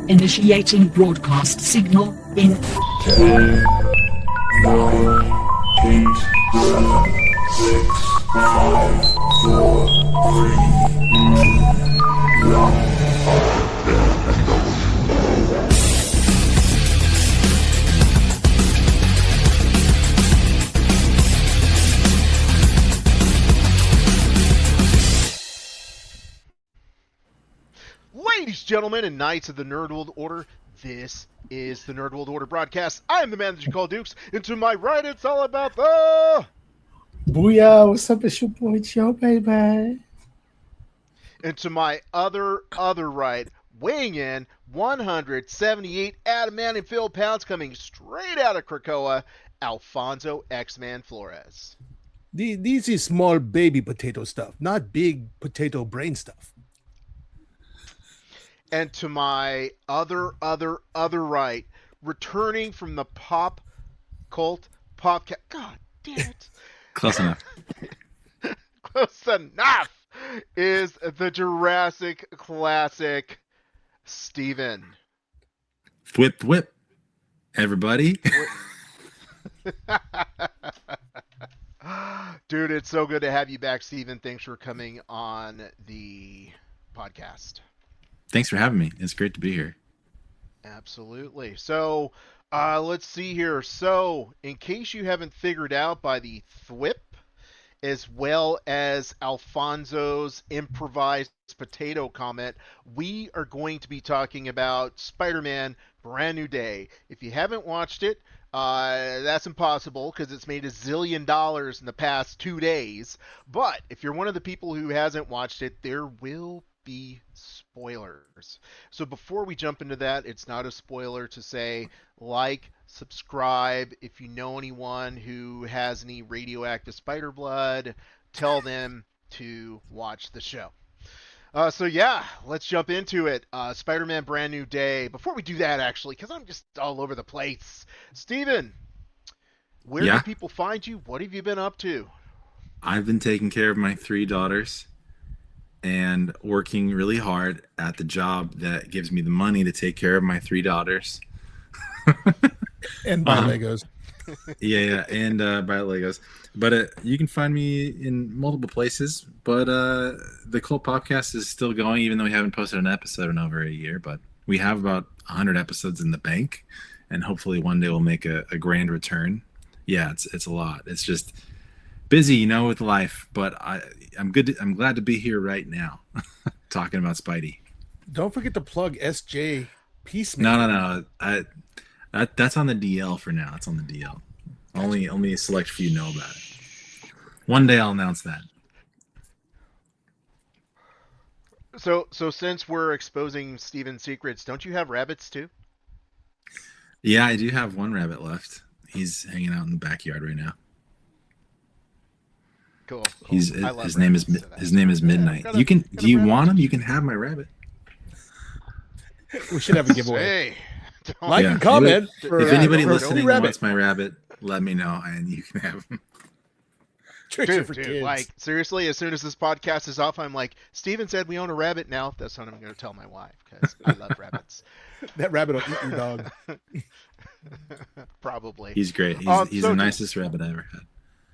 Initiating broadcast signal in 10, 9, 8, 7, 6, 5, 4, 3, 2, 1. Ladies, gentlemen, and knights of the Nerd World Order, this is the Nerd World Order broadcast. I am the man that you call Dukes, and to my right, it's all about the... Booyah, what's up? It's your boy Joe, baby. And to my other right, weighing in 178 adamantium filled pounds coming straight out of Krakoa, Alfonso X-Man Flores. These is small baby potato stuff, not big potato brain stuff. And to my other right, returning from the pop cult podcast. God damn it. Close enough. Close enough is the Jurassic Classic, Steven. Whip, whip. Everybody. Dude, it's so good to have you back, Steven. Thanks for coming on the podcast. Thanks for having me. It's great to be here. Absolutely. So, let's see here. So, in case you haven't figured out by the thwip, as well as Alfonso's improvised potato comment, we are going to be talking about Spider-Man Brand New Day. If you haven't watched it, that's impossible because it's made $1 zillion in the past 2 days. But if you're one of the people who hasn't watched it, there will be spoilers. So before we jump into that, it's not a spoiler to say like, subscribe. If you know anyone who has any radioactive spider blood, tell them to watch the show. So yeah, let's jump into it. Spider-Man Brand New Day. Before we do that, actually, because I'm just all over the place. Steven, where do people find you? What have you been up to? I've been taking care of my 3 daughters and working really hard at the job that gives me the money to take care of my 3 daughters. And buy Legos. Yeah, and buy Legos. But you can find me in multiple places. But the Cult Podcast is still going, even though we haven't posted an episode in over a year. But we have about 100 episodes in the bank, and hopefully one day we'll make a grand return. Yeah, it's a lot. It's just busy, with life. But I'm good. I'm glad to be here right now, talking about Spidey. Don't forget to plug SJ Peacemaker. No. That's on the DL for now. It's on the DL. Only a select few know about it. One day I'll announce that. So since we're exposing Steven's secrets, don't you have rabbits too? Yeah, I do have one rabbit left. He's hanging out in the backyard right now. Cool. His name is Midnight. Yeah, do you want him? You can have my rabbit. We should have a giveaway. Hey, like and comment. If anybody listening wants my rabbit, let me know and you can have him. Dude, like seriously, as soon as this podcast is off, I'm like, Steven said we own a rabbit now. That's what I'm going to tell my wife because I love rabbits. That rabbit will eat your dog. Probably. He's great. He's the nicest rabbit I ever had.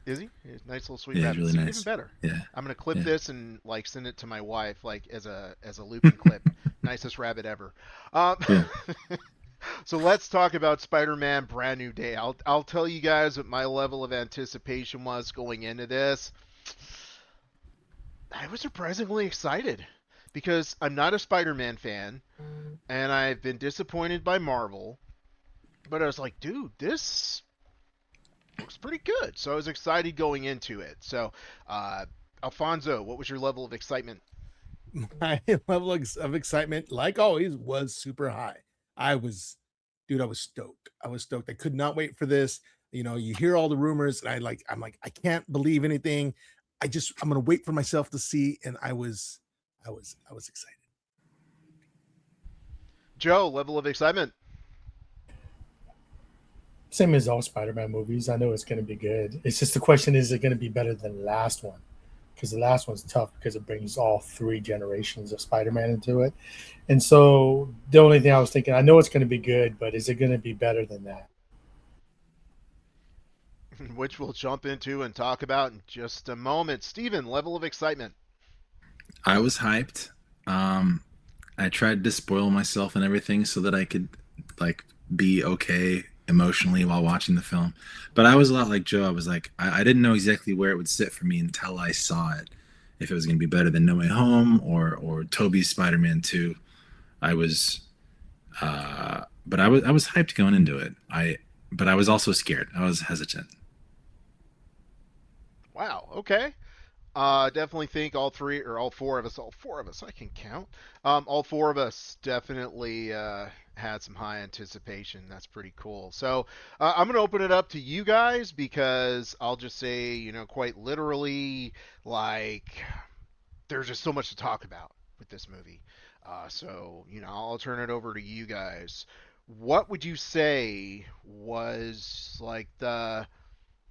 Is he? He's a nice little sweet rabbit. rabbit. Really nice. Even better. Yeah. I'm gonna clip this and like send it to my wife like as a looping clip. Nicest rabbit ever. So let's talk about Spider-Man Brand New Day. I'll tell you guys what my level of anticipation was going into this. I was surprisingly excited because I'm not a Spider-Man fan and I've been disappointed by Marvel. But I was like, dude, this looks pretty good. So I was excited going into it. So, Alfonso, what was your level of excitement? My level of excitement, like always, was super high. I was stoked. I could not wait for this. You hear all the rumors, and I'm like, I can't believe anything. I'm gonna wait for myself to see, and I was excited. Joe, level of excitement. Same as all Spider-Man movies. I know it's going to be good. It's just the question, is it going to be better than the last one? because the last one's tough because it brings all 3 generations of Spider-Man into it. And so the only thing I was thinking, I know it's going to be good, but is it going to be better than that? Which we'll jump into and talk about in just a moment. Steven, level of excitement. I was hyped. I tried to spoil myself and everything so that I could like be okay emotionally while watching the film. But I was a lot like Joe. I was like, I didn't know exactly where it would sit for me until I saw it. If it was going to be better than No Way Home or Tobey's Spider-Man 2. I was, but I was hyped going into it. But I was also scared. I was hesitant. Wow. Okay. Definitely think all four of us, I can count. All four of us definitely had some high anticipation. That's pretty cool. So I'm going to open it up to you guys because I'll just say, quite literally, like, there's just so much to talk about with this movie. So, I'll turn it over to you guys. What would you say was like the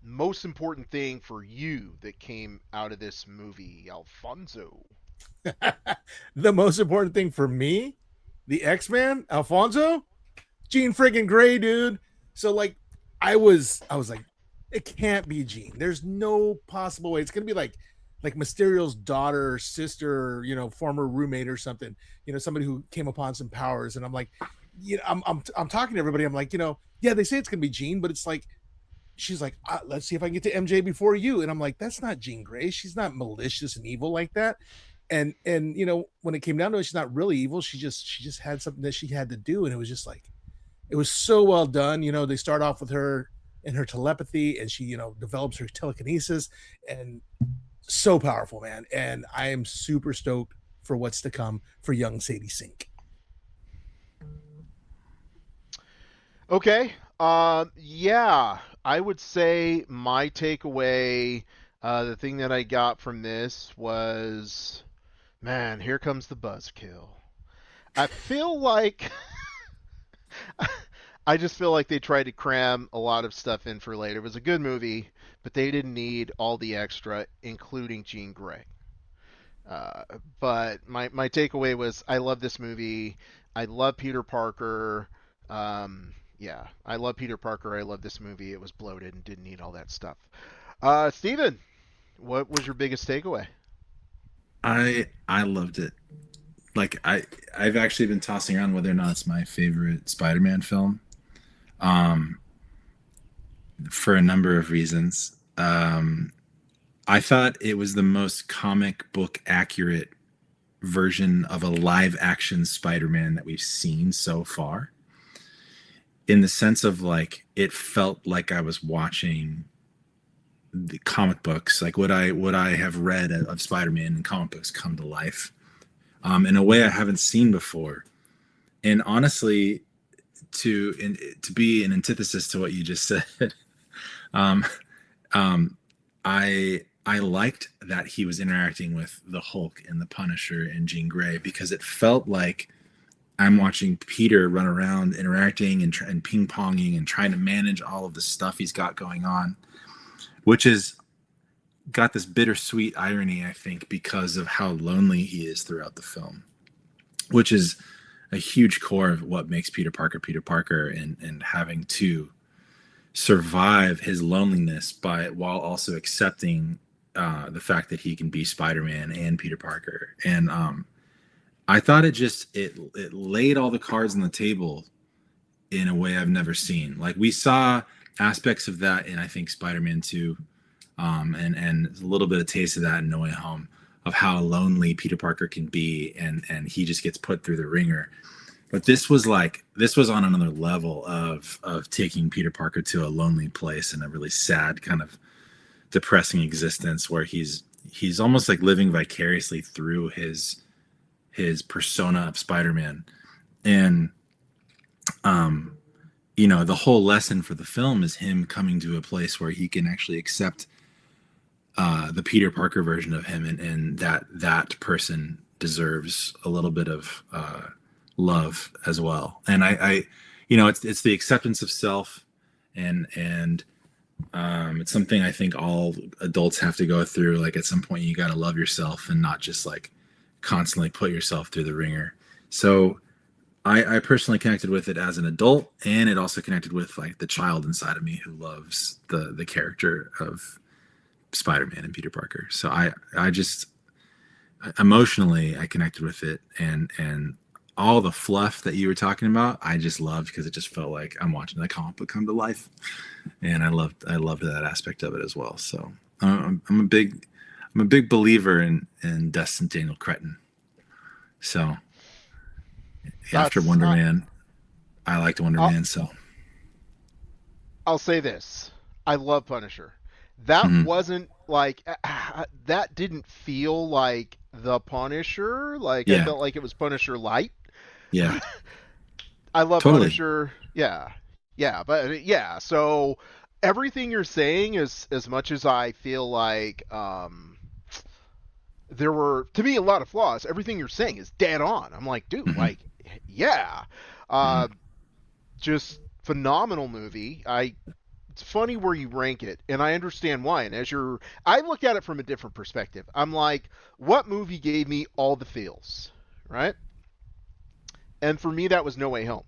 most important thing for you that came out of this movie, Alfonso? The most important thing for me, the X-Man, Alfonso, Jean friggin' Grey, dude. So like, I was like, it can't be Jean. There's no possible way. It's gonna be like Mysterio's daughter, sister, former roommate or something. Somebody who came upon some powers. And I'm like, I'm talking to everybody. I'm like, yeah, they say it's gonna be Jean, but it's like, she's like, let's see if I can get to MJ before you. And I'm like, that's not Jean Grey. She's not malicious and evil like that. And when it came down to it, she's not really evil. She just had something that she had to do. And it was just like, it was so well done. They start off with her and her telepathy, and she, develops her telekinesis, and so powerful, man. And I am super stoked for what's to come for young Sadie Sink. Okay. Yeah, I would say my takeaway, the thing that I got from this was, man, here comes the buzzkill. I feel like I just feel like they tried to cram a lot of stuff in for later. It was a good movie, but they didn't need all the extra, including Jean Grey. But my takeaway was, I love this movie. I love Peter Parker. Yeah, I love Peter Parker. I love this movie. It was bloated and didn't need all that stuff. Steven, what was your biggest takeaway? I loved it. Like I've actually been tossing around whether or not it's my favorite Spider-Man film. For a number of reasons. I thought it was the most comic book accurate version of a live action Spider-Man that we've seen so far. In the sense of like, it felt like I was watching the comic books, like what I have read of Spider-Man and comic books come to life, in a way I haven't seen before. And honestly, to be an antithesis to what you just said, I liked that he was interacting with the Hulk and the Punisher and Jean Grey, because it felt like I'm watching Peter run around interacting and ping-ponging and trying to manage all of the stuff he's got going on, which is got this bittersweet irony, I think, because of how lonely he is throughout the film, which is a huge core of what makes Peter Parker, and having to survive his loneliness while also accepting the fact that he can be Spider-Man and Peter Parker. And I thought it laid all the cards on the table in a way I've never seen. Like, we saw aspects of that in, I think, Spider-Man 2, and a little bit of taste of that in No Way Home, of how lonely Peter Parker can be, and he just gets put through the ringer. But this was on another level of taking Peter Parker to a lonely place and a really sad, kind of depressing existence, where he's almost like living vicariously through his persona of Spider-Man. And the whole lesson for the film is him coming to a place where he can actually accept the Peter Parker version of him, and that person deserves a little bit of love as well. And I it's the acceptance of self, and It's something I think all adults have to go through. Like at some point, you got to love yourself and not just like constantly put yourself through the ringer. So I personally connected with it as an adult, and it also connected with like the child inside of me who loves the character of Spider-Man and Peter Parker. So I just emotionally I connected with it, and all the fluff that you were talking about I just loved because it just felt like I'm watching the comic book come to life, and I loved that aspect of it as well. So I'm a big believer in Destin Daniel Cretton. So after Wonder Man, I liked Wonder Man. So I'll say this: I love Punisher. That Mhm. wasn't like that didn't feel like the Punisher. Like I Yeah. felt like it was Punisher light. yeah, I love totally. Punisher. Yeah, but yeah. So everything you're saying is as much as I feel like there were to me a lot of flaws. Everything you're saying is dead on. I'm like, dude, Mhm. like, yeah, just phenomenal movie. It's funny where you rank it, and I understand why. And I look at it from a different perspective. I'm like, what movie gave me all the feels, right? And for me, that was No Way Home.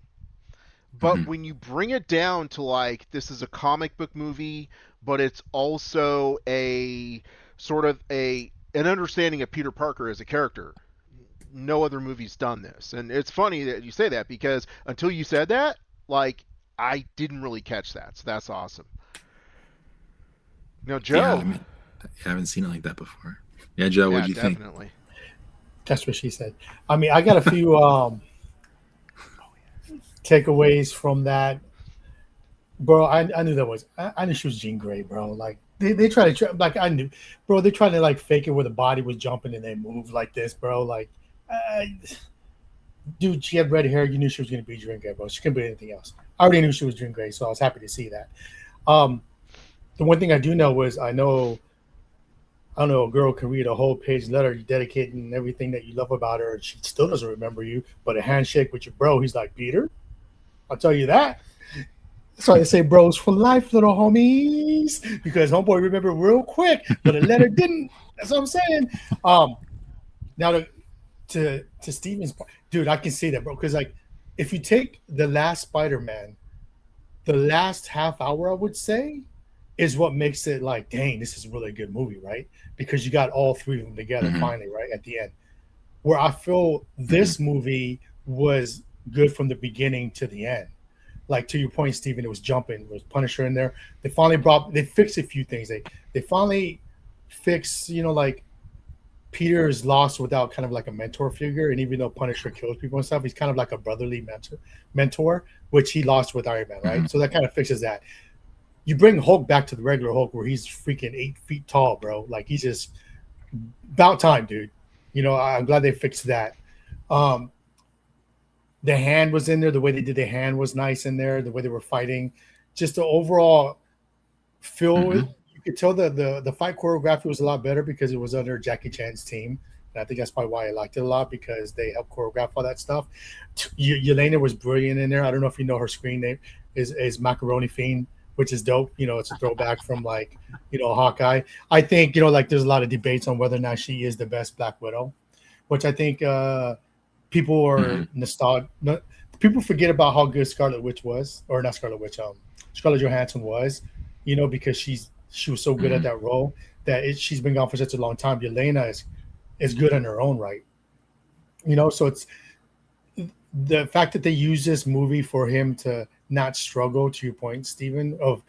But Mhm. when you bring it down to like, this is a comic book movie, but it's also a sort of an understanding of Peter Parker as a character. No other movie's done this. And it's funny that you say that because until you said that, like, I didn't really catch that. So that's awesome. Now, Yeah, Joe. I mean, I haven't seen it like that before. Yeah, Joe, Yeah, what do you think? definitely. That's what she said. I mean, I got a few takeaways from that, bro. I knew that was. I knew she was Jean Grey, bro. Like they try to like I knew, bro. They trying to like fake it where the body was jumping and they moved like this, bro. Like, dude, she had red hair. You knew she was gonna be Jean Grey, bro. She couldn't be anything else. I already knew she was Jean Grey, so I was happy to see that. The one thing I do know was I don't know, a girl can read a whole page letter dedicating everything that you love about her, and she still doesn't remember you. But a handshake with your bro, he's like, Peter, I'll tell you that. That's why they say bros for life, little homies, because homeboy remembered real quick, but a letter didn't. That's what I'm saying. Now to Steven's point, dude, I can see that, bro. Because like, if you take the last Spider-Man, the last half hour, I would say, is what makes it like, dang, this is really a good movie, right? Because you got all three of them together finally, right at the end. Where I feel this movie was good from the beginning to the end. Like to your point, Steven, it was jumping, it was Punisher in there. They fixed a few things. They finally fixed, like Peter is lost without kind of like a mentor figure, and even though Punisher kills people and stuff, he's kind of like a brotherly mentor, which he lost with Iron Man, right? So that kind of fixes that. You bring Hulk back to the regular Hulk where he's freaking 8 feet tall, bro. Like he's just about time, dude. I'm glad they fixed that. The hand was in there. The way they did the hand was nice in there. The way they were fighting, just the overall feel. You could tell the fight choreography was a lot better because it was under Jackie Chan's team. And I think that's probably why I liked it a lot, because they helped choreograph all that stuff. Yelena was brilliant in there. I don't know if you know her screen name is Macaroni Fiend, which is dope. It's a throwback from like, Hawkeye. I think, like there's a lot of debates on whether or not she is the best Black Widow, which I think people are nostalgic. People forget about how good Scarlet Witch was, or not Scarlet Witch, Scarlett Johansson was, because she was so good at that role that she's been gone for such a long time. Yelena is good in her own right. So it's the fact that they use this movie for him to not struggle, to your point, Steven, of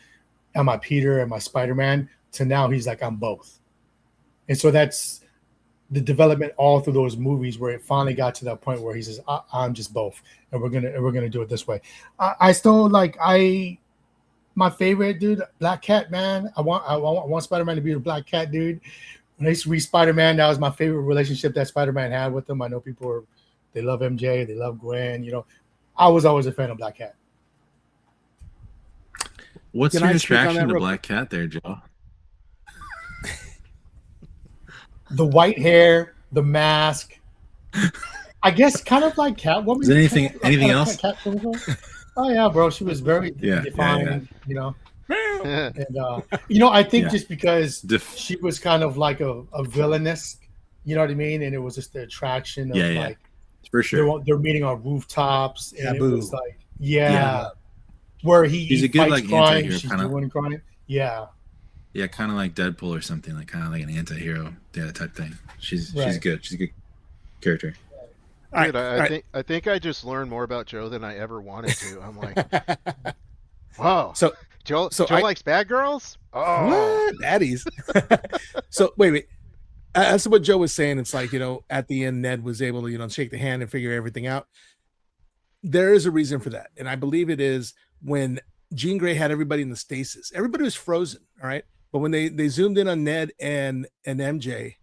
am I Peter, am I Spider-Man, to now he's like, I'm both. And so that's the development all through those movies where it finally got to that point where he says, I'm just both, and we're gonna do it this way. I still like my favorite dude, Black Cat, man. I want Spider-Man to be the Black Cat dude. When I used to read Spider-Man, that was my favorite relationship that Spider-Man had with them. I know people they love MJ, they love Gwen. I was always a fan of Black Cat. What's Can your I speak on attraction that to real- Black Cat there, Joe? The white hair, the mask. I guess kind of like Catwoman. Is there anything else? Catwoman. Oh yeah, bro. She was very Yeah, defined. And I think Yeah. just because Def- she was kind of like a villainess, you know what I mean, and it was just the attraction of Yeah, like for sure. they're meeting on rooftops, and it was Taboo. like where She's he a good, fights like, crime, anti-hero, she's kinda. doing crime. Yeah, Yeah, kind of like Deadpool or something, like kind of like an anti-hero, type thing. She's Right. good. She's a good character. All right, Dude, all right. I think I just learned more about Joe than I ever wanted to. I'm like, wow. So Joe so Joe I- likes bad girls? Oh. what? Daddies. So wait. As to what Joe was saying, it's like, at the end, Ned was able to, shake the hand and figure everything out. There is a reason for that. And I believe it is when Jean Grey had everybody in the stasis. Everybody was frozen, all right? But when they zoomed in on Ned and MJ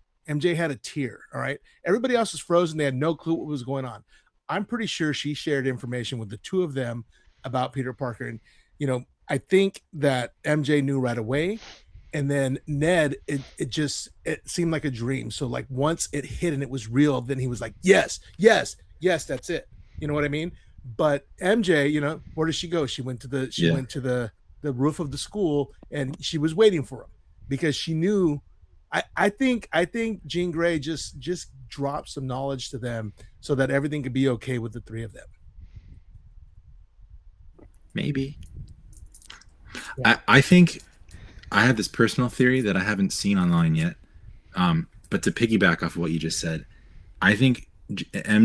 had a tear, all right? Everybody else was frozen. They had no clue what was going on. I'm pretty sure she shared information with the two of them about Peter Parker. And, I think that MJ knew right away. And then Ned, it seemed like a dream. So like once it hit and it was real, then he was like, yes, that's it. You know what I mean? But MJ, where did she go? She went to the roof of the school, and she was waiting for him because she knew. I think Jean Grey just dropped some knowledge to them so that everything could be okay with the three of them. Maybe. Yeah. I think I have this personal theory that I haven't seen online yet. But to piggyback off of what you just said, I think Jean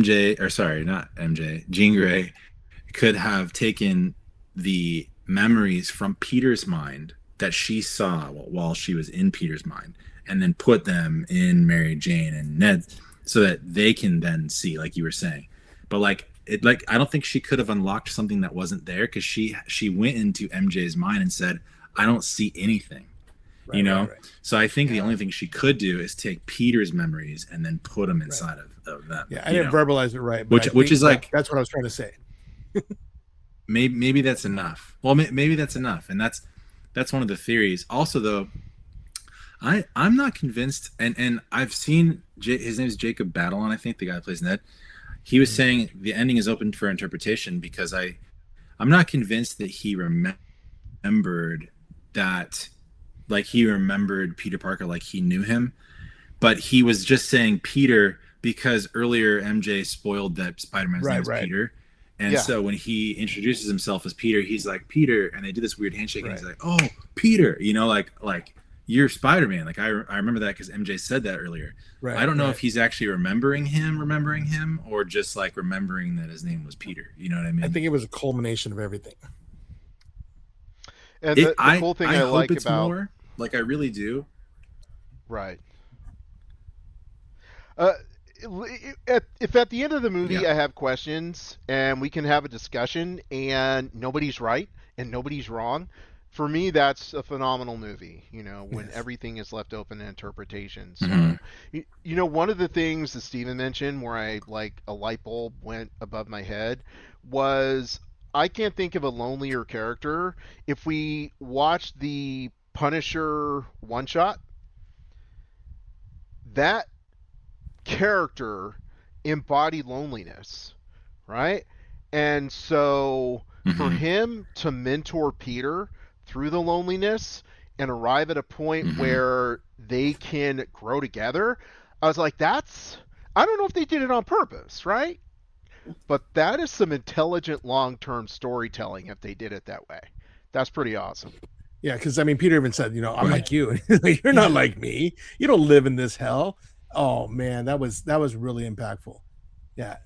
Grey could have taken the memories from Peter's mind that she saw while she was in Peter's mind and then put them in Mary Jane and Ned so that they can then see, like you were saying. But I don't think she could have unlocked something that wasn't there because she went into MJ's mind and said, I don't see anything. Right. So I think the only thing she could do is take Peter's memories and then put them inside of them. Yeah, I didn't verbalize it right, but which is like, that's what I was trying to say. maybe that's enough. Well, maybe that's enough, and that's one of the theories. Also, though, I'm not convinced, and I've seen his name is Jacob Batalon, I think, the guy that plays Ned. He was saying the ending is open for interpretation because I'm not convinced that he remembered that. Like he remembered Peter Parker like he knew him, but he was just saying Peter because earlier MJ spoiled that Spider-Man's name is Peter. And so when he introduces himself as Peter, he's like, Peter, and they do this weird handshake and he's like, oh, Peter, like you're Spider-Man. Like I remember that because MJ said that earlier. Right. I don't know if he's actually remembering him or just like remembering that his name was Peter. You know what I mean? I think it was a culmination of everything. And the cool thing I hope like it's about more, like I really do. Right. If at the end of the movie I have questions and we can have a discussion and nobody's right and nobody's wrong, for me that's a phenomenal movie. When everything is left open to interpretation. So, one of the things that Steven mentioned where I like a light bulb went above my head was I can't think of a lonelier character. If we watch the Punisher one shot, that character embodied loneliness, right? And so for him to mentor Peter through the loneliness and arrive at a point where they can grow together, I was like, I don't know if they did it on purpose, right? But that is some intelligent long-term storytelling if they did it that way. That's pretty awesome. Yeah, because Peter even said, I'm like you. You're not like me. You don't live in this hell. Oh man, that was really impactful. Yeah.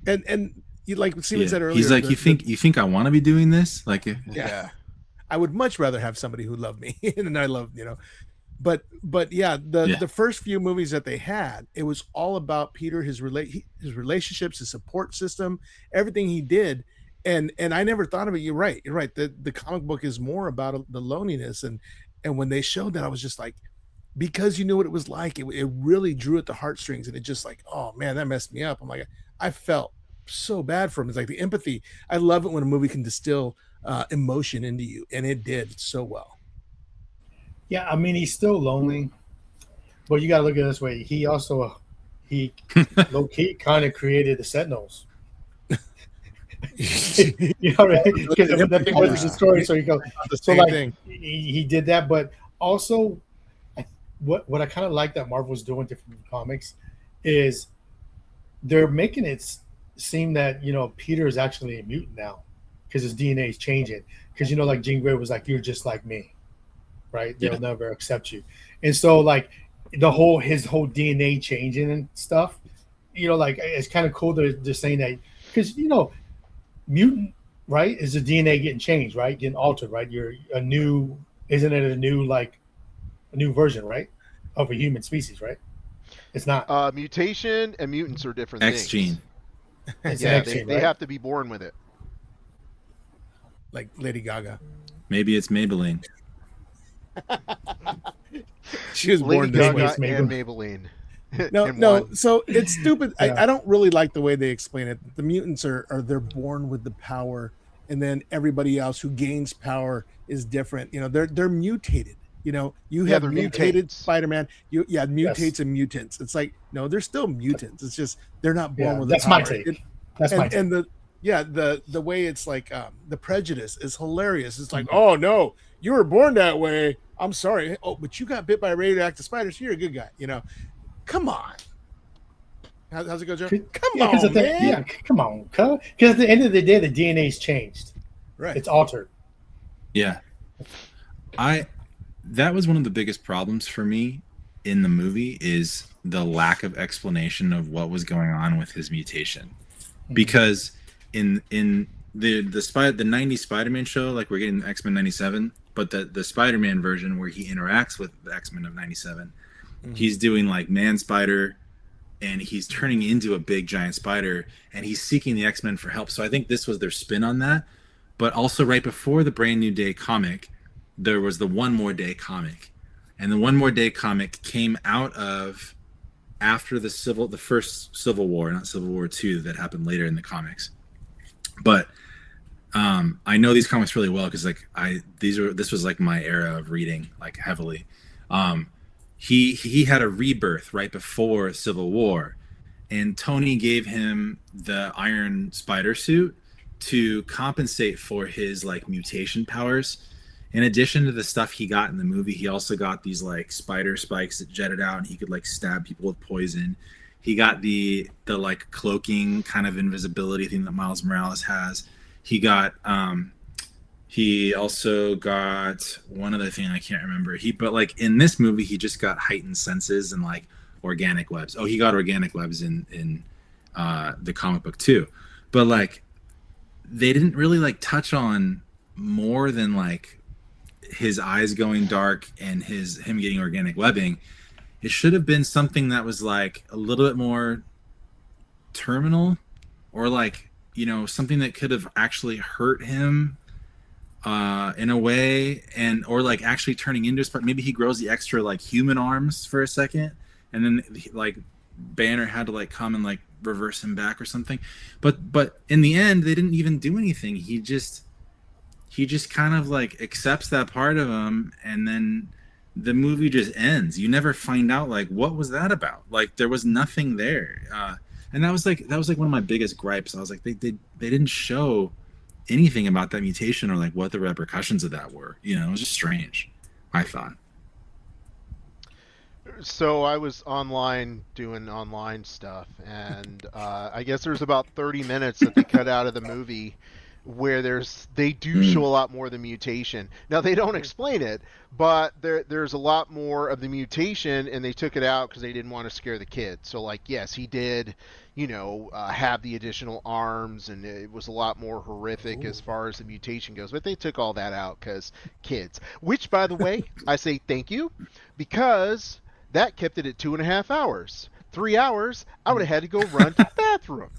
And you, like Steven said earlier, he's like, you think I want to be doing this? Like, yeah. I would much rather have somebody who loved me and I love, But yeah, the first few movies that they had, it was all about Peter, his relationships, his support system, everything he did. And I never thought of it. You're right. The comic book is more about the loneliness. And when they showed that, I was just like, because you knew what it was like, it really drew at the heartstrings. And it just like, oh man, that messed me up. I'm like, I felt so bad for him. It's like the empathy. I love it when a movie can distill emotion into you. And it did so well. Yeah, he's still lonely, but you got to look at it this way. He also, low-key kind of created the Sentinels. You know, because that thing wasn't the story. So you go, The so same like thing. he did that, but also, what I kind of like that Marvel's doing different from comics is they're making it seem that Peter is actually a mutant now because his DNA is changing. Because like Jean Grey was like, "You're just like me," right? They'll Yeah. never accept you, and so like his whole DNA changing and stuff. Like it's kind of cool. They're saying that because mutant, right? Is the DNA getting changed, right? Getting altered, right? You're a new, isn't it a new version, right? Of a human species, right? It's not. Mutation and mutants are different X things. gene. It's Yeah, an X they, gene, they right? have to be born with it. Like Lady Gaga. Maybe it's Maybelline. She was born Lady this Gaga way. and Maybelline. No, in no. one. So it's stupid. Yeah. I don't really like the way they explain it. The mutants are they're born with the power, and then everybody else who gains power is different. They're mutated. You Yeah, have they're mutated mutates. Spider-Man. Mutates Yes. and mutants. It's like no, they're still mutants. It's just they're not born Yeah, with that's the my power. take. That's my And, take. and the way it's like the prejudice is hilarious. It's like, oh no, you were born that way. I'm sorry. Oh, but you got bit by radioactive spiders. You're a good guy. Come on. How's it go, Joe? Come Yeah, on, man. yeah, come on, because at the end of the day, the DNA's changed. Right. It's altered. Yeah. That was one of the biggest problems for me in the movie is the lack of explanation of what was going on with his mutation. Because in the 90s Spider-Man show, like we're getting X-Men 97, but the Spider-Man version where he interacts with the X-Men of 97, he's doing like Man Spider and he's turning into a big giant spider and he's seeking the X-Men for help. So I think this was their spin on that. But also right before the Brand New Day comic, there was the One More Day comic. And the One More Day comic came out of after the first Civil War, not Civil War II, that happened later in the comics. But I know these comics really well because this was like my era of reading like heavily. He had a rebirth right before Civil War, and Tony gave him the Iron Spider suit to compensate for his like mutation powers. In addition to the stuff he got in the movie, he also got these like spider spikes that jetted out and he could like stab people with poison. He got the like cloaking kind of invisibility thing that Miles Morales has. He also got one other thing I can't remember. But like in this movie, he just got heightened senses and like organic webs. Oh, he got organic webs in the comic book too. But like they didn't really like touch on more than like his eyes going dark and him getting organic webbing. It should have been something that was like a little bit more terminal, or like something that could have actually hurt him in a way, or like actually turning into maybe he grows the extra like human arms for a second, and then like Banner had to like come and like reverse him back or something. But in the end, they didn't even do anything. He just kind of like accepts that part of him, and then the movie just ends. You never find out like what was that about. Like there was nothing there, and that was like one of my biggest gripes. I was like they didn't show anything about that mutation or like what the repercussions of that were. It was just strange, I thought. So I was online doing online stuff, and I guess there's about 30 minutes that they cut out of the movie where they do show a lot more of the mutation. Now they don't explain it, but there's a lot more of the mutation, and they took it out because they didn't want to scare the kids. So like, yes, he did, have the additional arms, and it was a lot more horrific as far as the mutation goes. But they took all that out because kids. Which, by the way, I say thank you, because that kept it at 2.5 hours. 3 hours, I would have had to go run to the bathroom.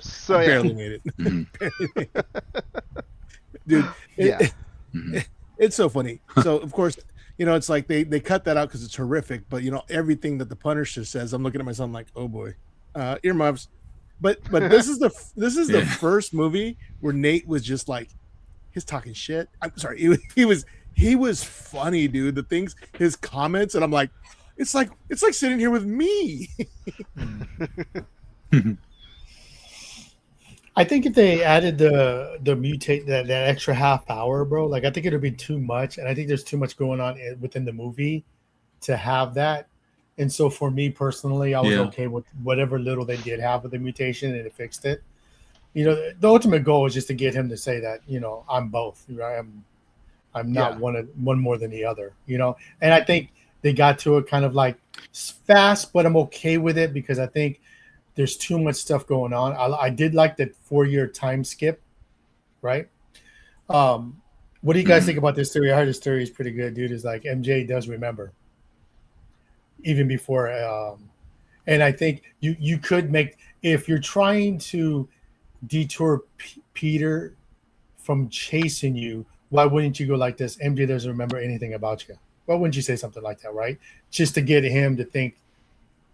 So yeah. Barely made it. Dude, Yeah. it's so funny. So of course, it's like they cut that out because it's horrific, but everything that the Punisher says, I'm looking at my son like, oh boy, earmuffs. But this is the first movie where Nate was just like, he's talking shit. I'm sorry, he was funny, dude. The things, his comments, and I'm like, it's like sitting here with me. I think if they added the mutate that extra half hour, bro, like I think it would be too much, and I think there's too much going on within the movie to have that. And so for me personally, I was Yeah. okay with whatever little they did have with the mutation, and it fixed it. You know, the ultimate goal is just to get him to say that, you know, I'm both. Right? I'm not Yeah. one more than the other. You know, and I think they got to it kind of like fast, but I'm okay with it because I think there's too much stuff going on. I did like the 4-year time skip, right? What do you guys think about this theory? I heard this theory is pretty good, dude. Is like MJ does remember even before, and I think you could make if you're trying to detour Peter from chasing you. Why wouldn't you go like this? MJ doesn't remember anything about you. Why wouldn't you say something like that, right? Just to get him to think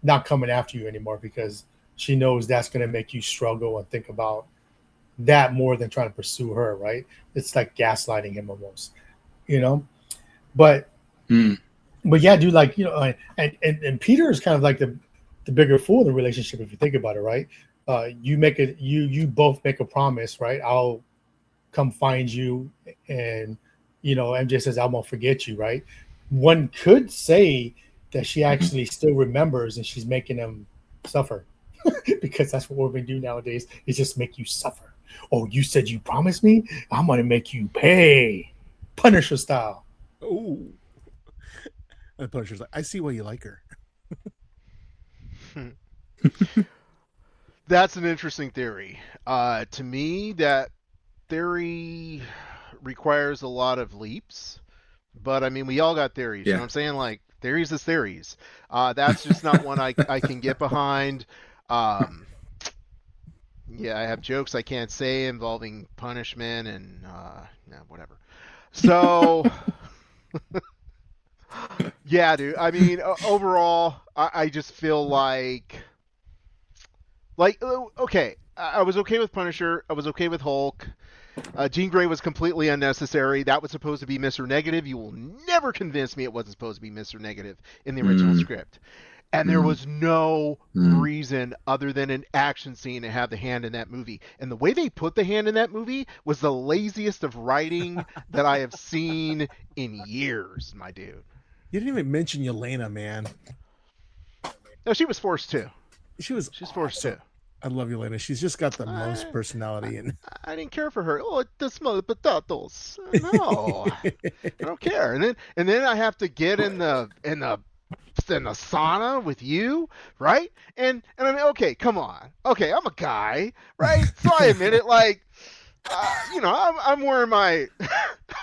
not coming after you anymore because she knows that's going to make you struggle and think about that more than trying to pursue her, right? It's like gaslighting him almost, you know. But Mm. but yeah, dude, like, you know, and Peter is kind of like the bigger fool in the relationship if you think about it, right? You both make a promise, right? I'll come find you, and you know, MJ says I won't forget you, right? One could say that she actually still remembers and she's making him suffer because that's what women do nowadays is just make you suffer. Oh, you said you promised me? I'm gonna make you pay. Punisher style. Oh, the Punisher's like, I see why you like her. That's an interesting theory. To me, that theory requires a lot of leaps. But I mean, we all got theories. You know Yeah. what I'm saying? Like theories is theories. That's just not one I can get behind. Yeah, I have jokes I can't say involving punishment and yeah, whatever. So yeah, dude. I mean, overall, I just feel like okay. I was okay with Punisher. I was okay with Hulk. Jean Grey was completely unnecessary. That was supposed to be Mr. Negative. You will never convince me it wasn't supposed to be Mr. Negative in the original Mm. script. And there was no Mm. reason other than an action scene to have the hand in that movie. And the way they put the hand in that movie was the laziest of writing that I have seen in years, my dude. You didn't even mention Yelena, man. No, she was forced to. She's forced to. I love Yelena. She's just got the most personality, and I didn't care for her. Oh, the smell of potatoes. No, I don't care. And then I have to get in the sauna with you, right? And I mean, okay, come on. Okay, I'm a guy, right? So I admit it. Like, you know, I'm wearing my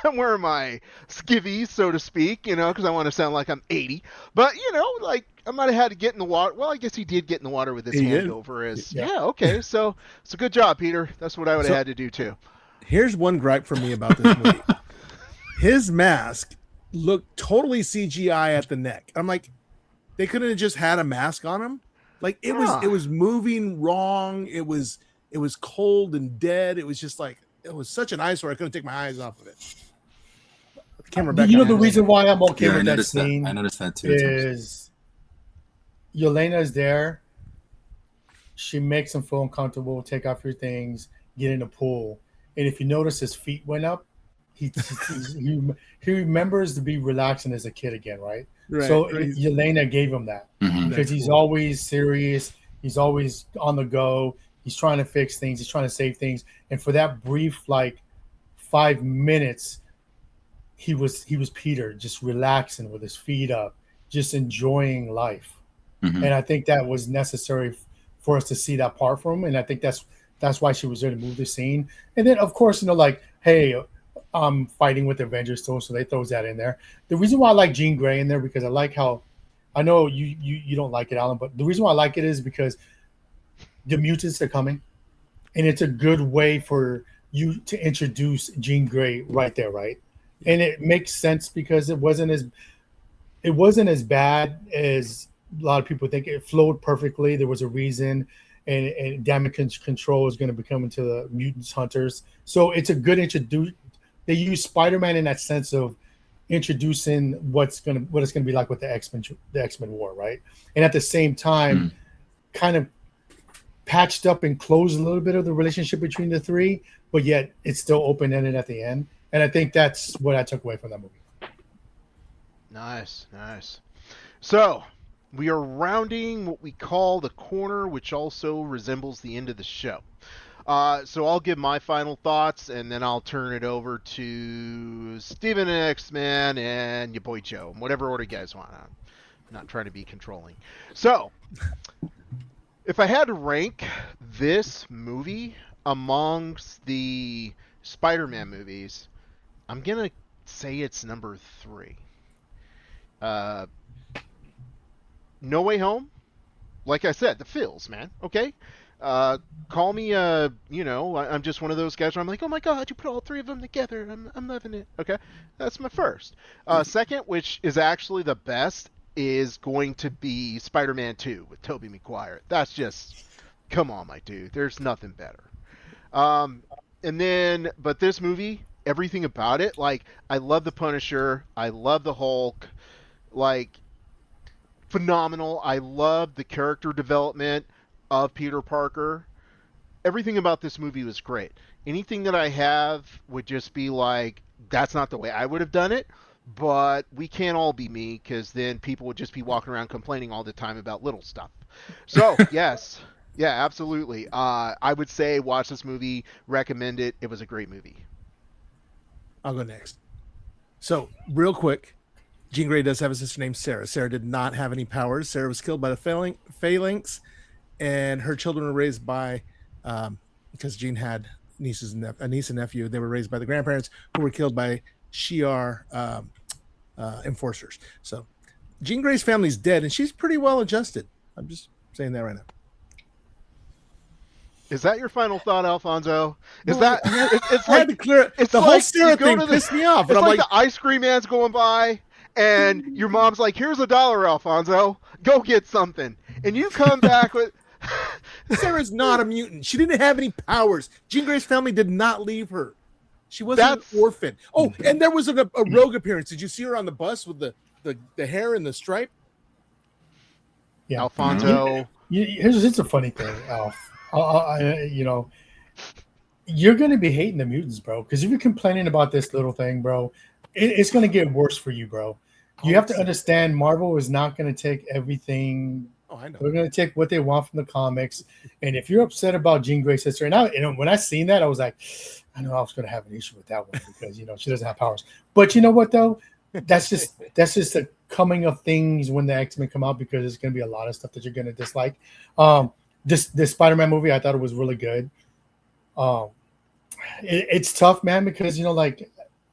I'm wearing my skivvies, so to speak, you know, because I want to sound like I'm 80. But you know, like I might have had to get in the water. Well, I guess he did get in the water with his He hand did. over his. Yeah. Yeah, okay. So good job, Peter. That's what I would have So- had to do too. here's one gripe for me about this movie. His mask looked totally CGI at the neck. I'm like, they couldn't have just had a mask on him. Like it was moving wrong. It was cold and dead. It was just like it was such an eyesore. I couldn't take my eyes off of it. Camera back. You know on the it. reason why I'm okay Yeah, I with that noticed that. scene I noticed that too. is Yelena's there. She makes him feel uncomfortable. Take off your things. Get in the pool. And if you notice, his feet went up. He remembers to be relaxing as a kid again, right? Right, So right. Yelena gave him that Mhm. because he's cool. always serious. He's always on the go. He's trying to fix things. He's trying to save things. And for that brief, like 5 minutes, he was Peter, just relaxing with his feet up, just enjoying life. Mhm. And I think that was necessary for us to see that part from him. And I think that's why she was there to move the scene. And then, of course, you know, like, hey, I'm fighting with the Avengers still, so they throws that in there. The reason why I like Jean Grey in there because I like how I know you don't like it, Alan, but the reason why I like it is because the mutants are coming, and it's a good way for you to introduce Jean Grey right there, right? And it makes sense because it wasn't as bad as a lot of people think. It flowed perfectly. There was a reason, and damage control is going to become into the mutants hunters. So it's a good introduce. They use Spider-Man in that sense of introducing what it's going to be like with the X-Men War, right? And at the same time, kind of patched up and closed a little bit of the relationship between the three, but yet it's still open ended at the end. And I think that's what I took away from that movie. Nice, nice. So, we are rounding what we call the corner, which also resembles the end of the show. So I'll give my final thoughts, and then I'll turn it over to Steven and X-Man and your boy Joe, in whatever order you guys want. I'm not trying to be controlling. So, if I had to rank this movie amongst the Spider-Man movies, I'm going to say it's number 3. No Way Home, like I said, the feels, man. Okay, call me, I'm just one of those guys where I'm like, oh my god, you put all 3 of them together. I'm loving it. Okay, that's my first. Second, which is actually the best, is going to be Spider-Man 2 with Tobey Maguire. That's just, come on, my dude. There's nothing better. But this movie, everything about it, like, I love the Punisher. I love the Hulk. Like, phenomenal. I love the character development of Peter Parker. Everything about this movie was great. Anything that I have would just be like, that's not the way I would have done it, but we can't all be me, because then people would just be walking around complaining all the time about little stuff. So, yes. Yeah, absolutely. I would say watch this movie, recommend it. It was a great movie. I'll go next. So, real quick, Jean Grey does have a sister named Sarah. Sarah did not have any powers. Sarah was killed by the Phalanx, and her children were raised by, because Jean had a niece and nephew, they were raised by the grandparents who were killed by Shi'ar enforcers. So, Jean Grey's family's dead, and she's pretty well adjusted. I'm just saying that right now. Is that your final thought, Alfonso? Is No, that it's I had to clear it. it's The like whole you Sarah go thing to the- pissed me off. It's And I'm like like, the ice cream man's going by, and your mom's like, "Here's $1, Alfonso. Go get something." And you come back with, Sarah's not a mutant. She didn't have any powers. Jean Grey's family did not leave her. She wasn't an orphan. Oh, and there was a rogue appearance. Did you see her on the bus with the hair and the stripe? Yeah. Alfonso. Here's a funny thing, Alf. You're going to be hating the mutants, bro. Because if you're complaining about this little thing, bro, it's going to get worse for you, bro. You have to understand, Marvel is not going to take everything. Oh, I know. They're going to take what they want from the comics. And if you're upset about Jean Grey's sister, and when I seen that, I was like, I know I was going to have an issue with that one because she doesn't have powers. But you know what though? That's just the coming of things when the X-Men come out, because there's going to be a lot of stuff that you're going to dislike. This Spider-Man movie, I thought it was really good. It's tough, man, because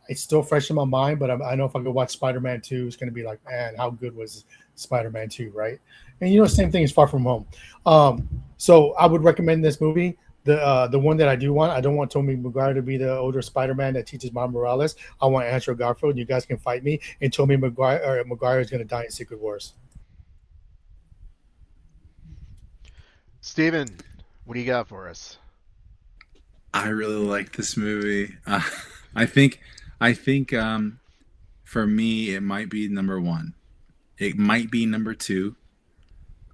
it's still fresh in my mind. But I know if I go watch Spider-Man 2, it's going to be like, man, how good was Spider-Man 2, right? And same thing is Far From Home. So I would recommend this movie. The one that I don't want Tobey Maguire to be the older Spider-Man that teaches Miles Morales. I want Andrew Garfield. You guys can fight me, and Tobey Maguire is going to die in Secret Wars. Steven, what do you got for us? I really like this movie. I think for me, it might be number 1. It might be number 2.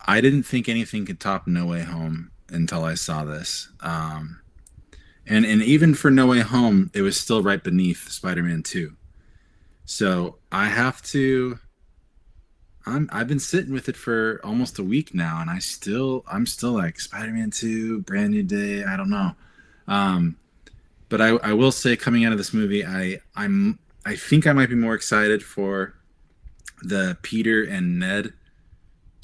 I didn't think anything could top No Way Home until I saw this. And even for No Way Home, it was still right beneath Spider-Man 2. So I have to. I've been sitting with it for almost a week now, and I'm still like Spider-Man 2, Brand New Day. I don't know. But I will say, coming out of this movie, I think I might be more excited for the Peter and Ned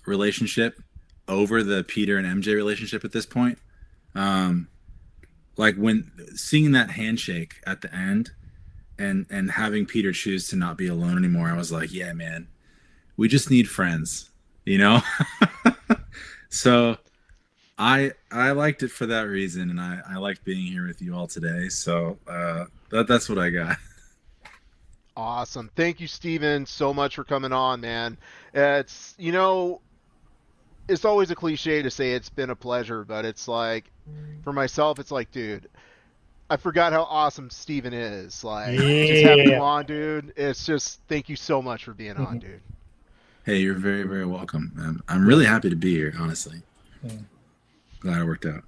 relationship over the Peter and MJ relationship at this point. Like when seeing that handshake at the end and having Peter choose to not be alone anymore, I was like, yeah, man, we just need friends, So I liked it for that reason, and I liked being here with you all today. So that's what I got. Awesome. Thank you, Steven, so much for coming on, man. It's it's always a cliche to say it's been a pleasure, but it's like, for myself, it's like, dude, I forgot how awesome Steven is. Like, just having him on, dude. It's just, thank you so much for being on, dude. Hey, you're very, very welcome. I'm really happy to be here, honestly. Glad it worked out.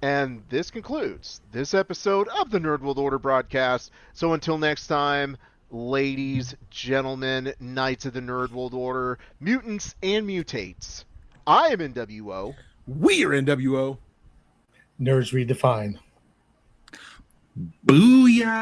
And this concludes this episode of the Nerd World Order broadcast. So until next time, ladies, gentlemen, knights of the Nerd World Order, mutants and mutates, I am NWO. We are NWO. Nerds redefined. Booyah!